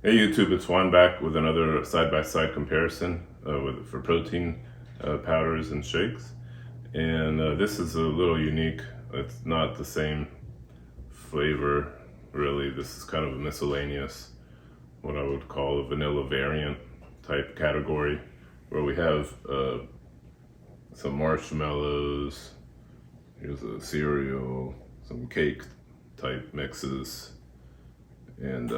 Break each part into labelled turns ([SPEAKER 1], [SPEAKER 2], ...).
[SPEAKER 1] Hey YouTube, it's Juan back with another side-by-side comparison for protein powders and shakes. And this is a little unique. It's not the same flavor, really. This is kind of a miscellaneous, what I would call a vanilla variant type category, where we have some marshmallows, here's a cereal, some cake type mixes, and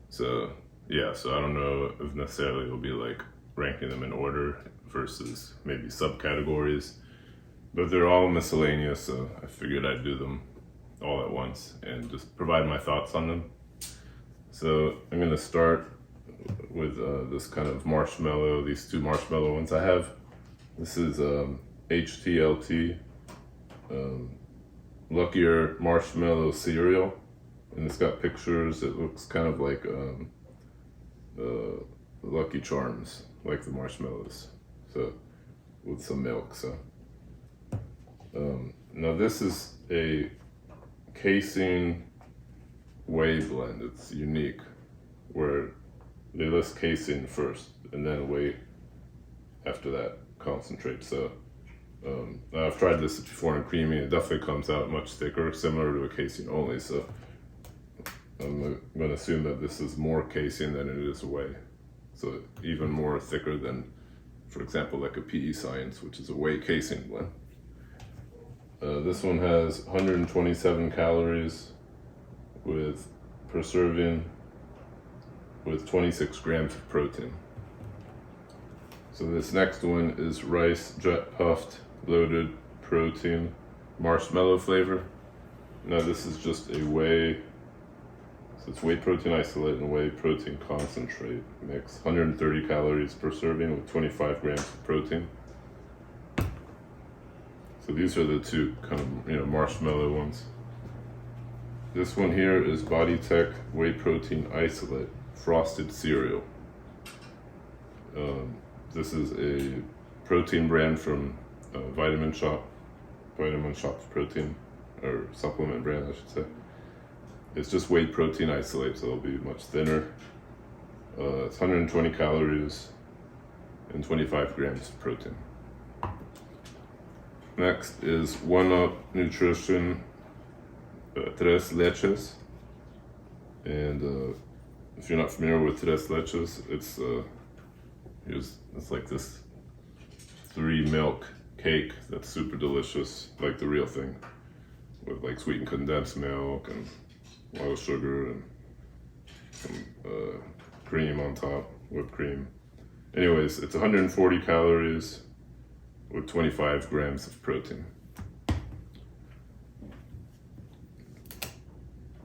[SPEAKER 1] so I don't know if necessarily it'll be like ranking them in order versus maybe subcategories, but they're all miscellaneous, so I figured I'd do them all at once and just provide my thoughts on them. So I'm gonna start with this kind of marshmallow, these two marshmallow ones I have. This is HTLT Luckier Marshmallow Cereal. And it's got pictures. It looks kind of like Lucky Charms, like the marshmallows. So, with some milk. So, now this is a casein whey blend. It's unique, where they list casein first, and then whey after that, concentrate. So, I've tried this before in creamy. It definitely comes out much thicker, similar to a casein only. So. I'm going to assume that this is more casein than it is whey. So even more thicker than, for example, like a PE Science, which is a whey casein blend. This one has 127 calories per serving with 26 grams of protein. So this next one is Ryse Jet-Puffed Loaded Protein Marshmallow flavor. Now this is just a whey. It's whey protein isolate and whey protein concentrate mix. 130 calories per serving with 25 grams of protein. So these are the two kind of marshmallow ones. This one here is Bodytech Whey Protein Isolate Frosted Cereal. This is a protein brand from Vitamin Shop's protein, or supplement brand I should say. It's just whey protein isolate, so it'll be much thinner. It's 120 calories and 25 grams of protein. Next is 1UP Nutrition Tres Leches. And if you're not familiar with Tres Leches, it's like this 3-milk cake that's super delicious, like the real thing, with like sweetened condensed milk and a lot of sugar and some cream on top, whipped cream. Anyways, it's 140 calories with 25 grams of protein.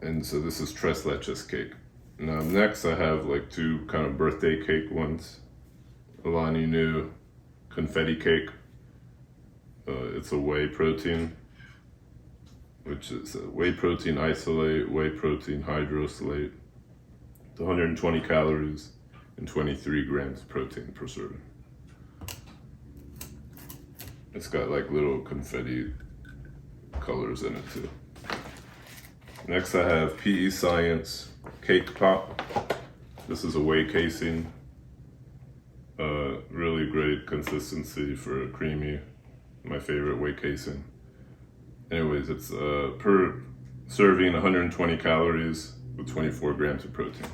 [SPEAKER 1] And so this is Tres Leches cake. Now next I have like two kind of birthday cake ones. Alani Nu Confetti Cake. It's a whey protein, which is whey protein isolate, whey protein hydrosolate. It's 120 calories and 23 grams of protein per serving. It's got like little confetti colors in it too. Next I have PE Science Cake Pop. This is a whey casein. Really great consistency for a creamy, my favorite whey casein. Anyways, it's per serving 120 calories with 24 grams of protein.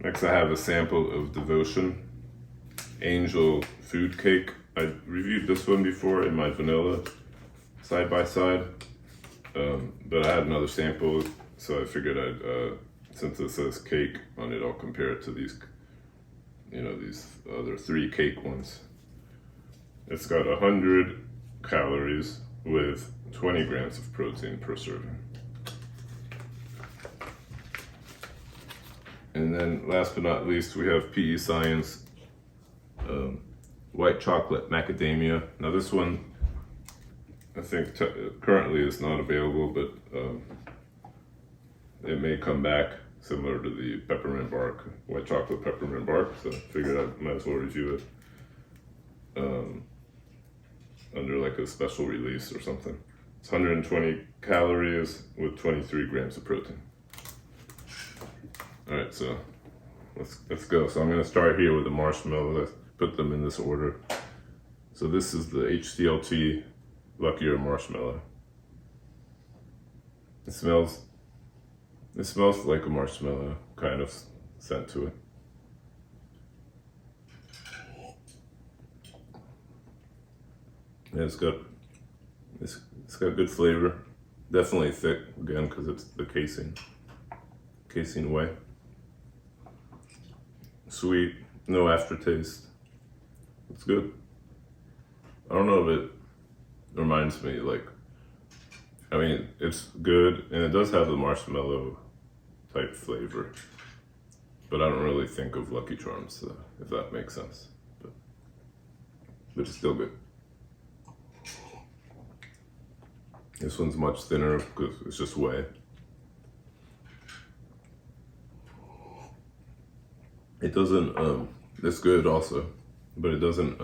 [SPEAKER 1] Next I have a sample of Devotion Angel Food Cake. I reviewed this one before in my vanilla side-by-side, but I had another sample, so I figured I'd, since it says cake on it, I'll compare it to these, these other 3 cake ones. It's got 100 calories with 20 grams of protein per serving. And then last but not least, we have PE Science White Chocolate Macadamia. Now this one, I think currently is not available, but it may come back, similar to the peppermint bark, white chocolate peppermint bark, so I figured I might as well review it under like a special release or something. It's 120 calories with 23 grams of protein. All right, so let's go. So I'm gonna start here with the marshmallow. Let's put them in this order. So this is the HTLT Luckier Marshmallow. It smells like a marshmallow, kind of scent to it. And it's got good flavor. Definitely thick, again, because it's the casing way. Sweet, no aftertaste. It's good. I don't know if it reminds me, like, I mean, it's good, and it does have the marshmallow type flavor, but I don't really think of Lucky Charms, if that makes sense. But it's still good. This one's much thinner because it's just whey. It doesn't, it's good also, but it doesn't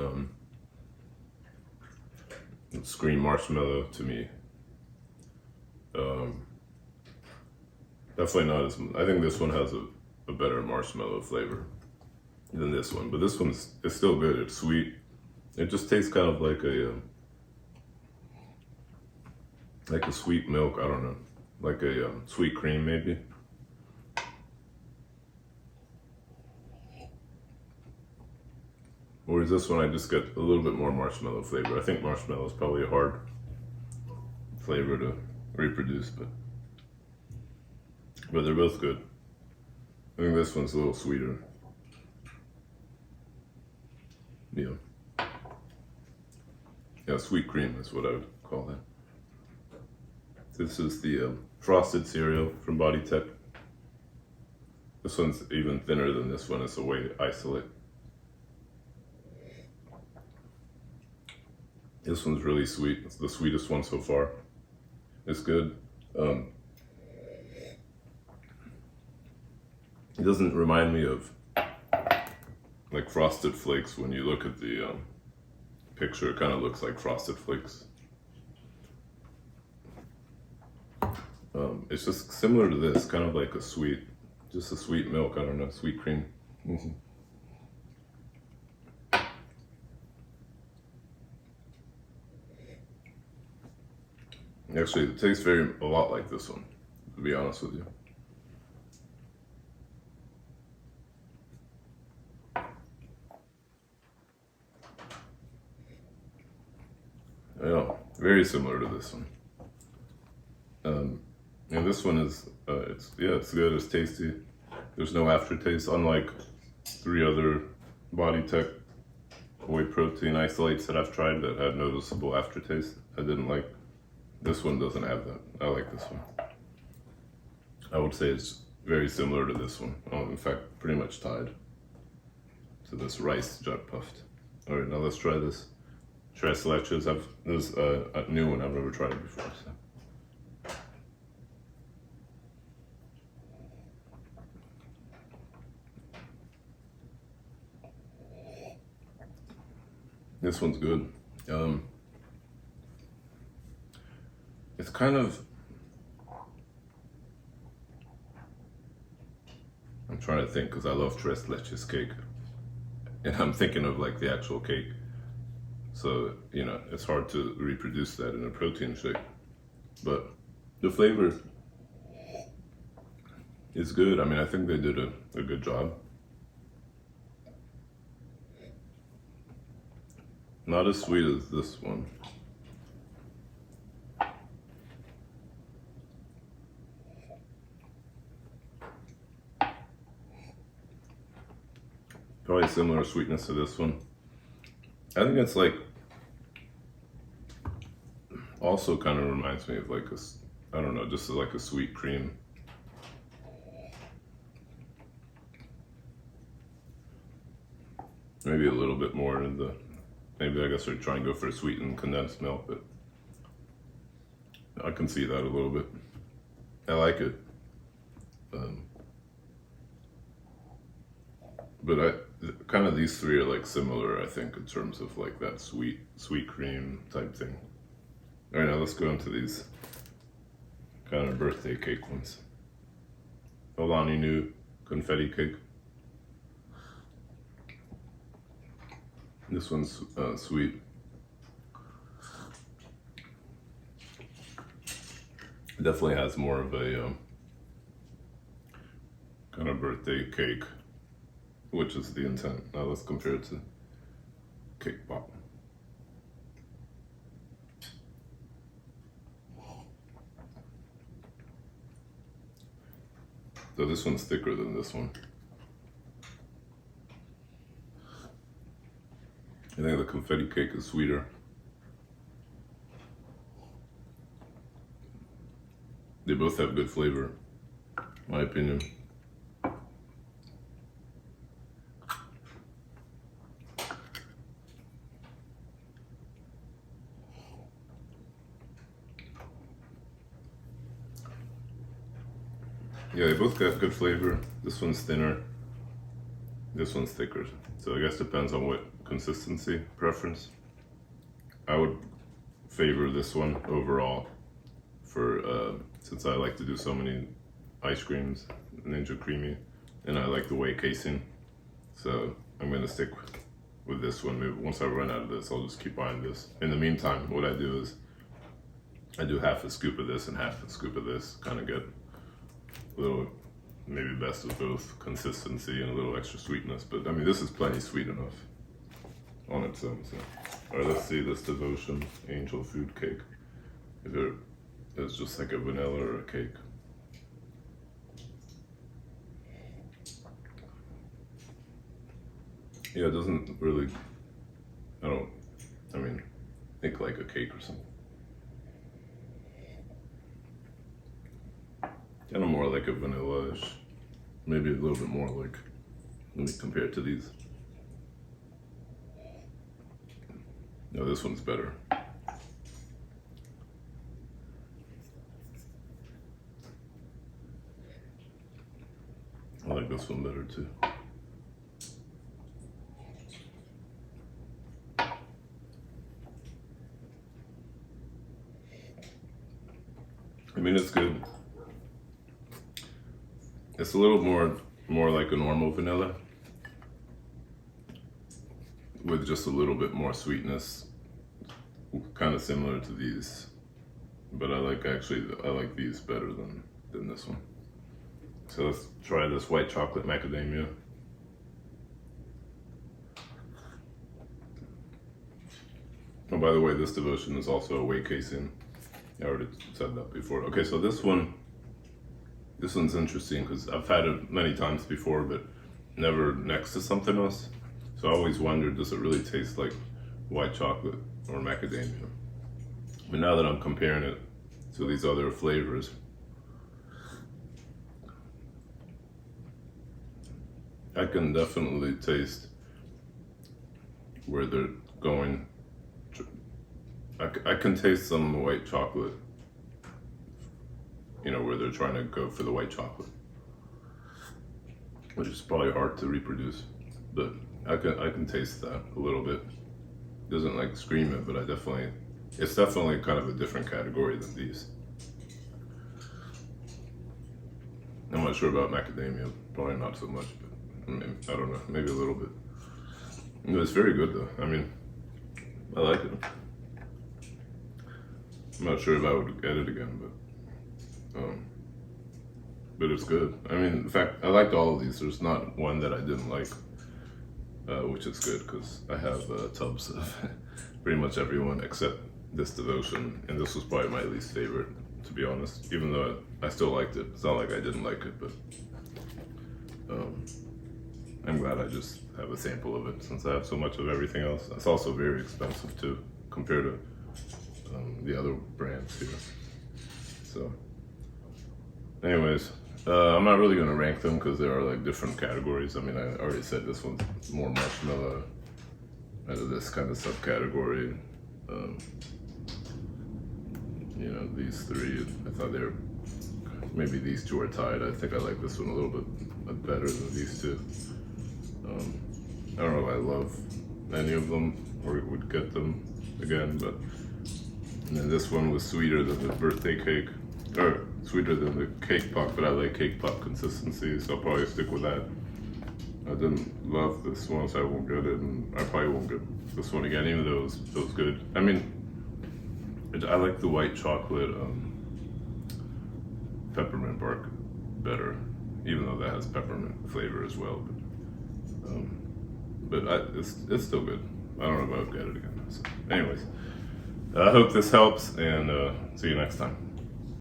[SPEAKER 1] scream marshmallow to me. Definitely not as, I think this one has a better marshmallow flavor than this one, but this one's, it's still good. It's sweet. It just tastes kind of like a sweet milk, I don't know, like a sweet cream maybe. Whereas this one, I just get a little bit more marshmallow flavor. I think marshmallow is probably a hard flavor to reproduce, but they're both good. I think this one's a little sweeter. Yeah, sweet cream is what I would call that. This is the Frosted Cereal from Bodytech. This one's even thinner than this one. It's a whey isolate. This one's really sweet. It's the sweetest one so far. It's good. It doesn't remind me of like Frosted Flakes. When you look at the picture, it kind of looks like Frosted Flakes. It's just similar to this, kind of like a sweet milk, I don't know, sweet cream. Actually, it tastes a lot like this one, to be honest with you. Yeah, very similar to this one. And this one is, it's good, it's tasty. There's no aftertaste, unlike 3 other Bodytech whey protein isolates that I've tried that had noticeable aftertaste. I didn't like. This one doesn't have that. I like this one. I would say it's very similar to this one. In fact, pretty much tied to this Ryse Jet-Puffed. All right, now let's try this Tres Leches. This is a new one. I've never tried it before. So. This one's good. It's kind of, I'm trying to think because I love Tres Leches cake, and I'm thinking of like the actual cake. So, you know, it's hard to reproduce that in a protein shake, but the flavor is good. I mean, I think they did a good job. Not as sweet as this one. Probably similar sweetness to this one. I think it's like, also kind of reminds me of like I don't know, just like a sweet cream. Maybe a little bit more in the, maybe I guess they're trying to go for a sweetened condensed milk, but I can see that a little bit. I like it. But kind of these 3 are like similar, I think, in terms of like that sweet cream type thing. All right, now let's go into these kind of birthday cake ones. Alani Nu Confetti Cake. This one's sweet. It definitely has more of a kind of birthday cake, which is the intent. Now let's compare it to cake pop. So this one's thicker than this one. I think the confetti cake is sweeter. They both have good flavor, in my opinion. Yeah, they both got good flavor. This one's thinner, this one's thicker. So I guess depends on what consistency preference. I would favor this one overall for since I like to do so many ice creams, Ninja Creamy, and I like the whey casing. So I'm gonna stick with this one. Maybe once I run out of this, I'll just keep buying this. In the meantime, what I do is I do half a scoop of this and half a scoop of this, kind of get a little, maybe best of both consistency and a little extra sweetness. But I mean, this is plenty sweet enough on its own. So, all right, let's see this Devotion Angel Food Cake. If it is just like a vanilla or a cake. Yeah, it doesn't really, I mean, think like a cake or something. Kind of more like a vanilla-ish. Maybe a little bit more like, let me compare it to these. No, this one's better. I like this one better too. I mean, it's good. It's a little more like a normal vanilla with just a little bit more sweetness, kind of similar to these. But I like these better than this one. So let's try this white chocolate macadamia. Oh, by the way, this Devotion is also a whey casing. I already said that before. Okay, so this one's interesting because I've had it many times before, but never next to something else. So I always wondered, does it really taste like white chocolate or macadamia? But now that I'm comparing it to these other flavors, I can definitely taste where they're going. I can taste some white chocolate, you know, where they're trying to go for the white chocolate, which is probably hard to reproduce, but I can taste that a little bit. Doesn't like scream it, but it's definitely kind of a different category than these. I'm not sure about macadamia, probably not so much, but I don't know, maybe a little bit. It's very good though. I mean, I like it. I'm not sure if I would get it again, but it's good. I mean, in fact, I liked all of these. There's not one that I didn't like, which is good because I have tubs of pretty much everyone except this Devotion, and this was probably my least favorite, to be honest, even though I still liked it. It's not like I didn't like it, but I'm glad I just have a sample of it since I have so much of everything else. It's also very expensive too, compared to the other brands here. So anyways, I'm not really gonna rank them because there are like different categories. I mean, I already said this one's more marshmallow out of this kind of subcategory. You know, these three, I thought maybe these two are tied. I think I like this one a little bit better than these two. I don't know if I love any of them or would get them again, but and then this one was sweeter than the birthday cake, or sweeter than the cake pop, but I like cake pop consistency, so I'll probably stick with that. I didn't love this one, so I won't get it, and I probably won't get this one again, even though it was good. I mean, I like the white chocolate peppermint bark better, even though that has peppermint flavor as well. But it's still good. I don't know if I'll get it again. So, anyways, I hope this helps, and see you next time.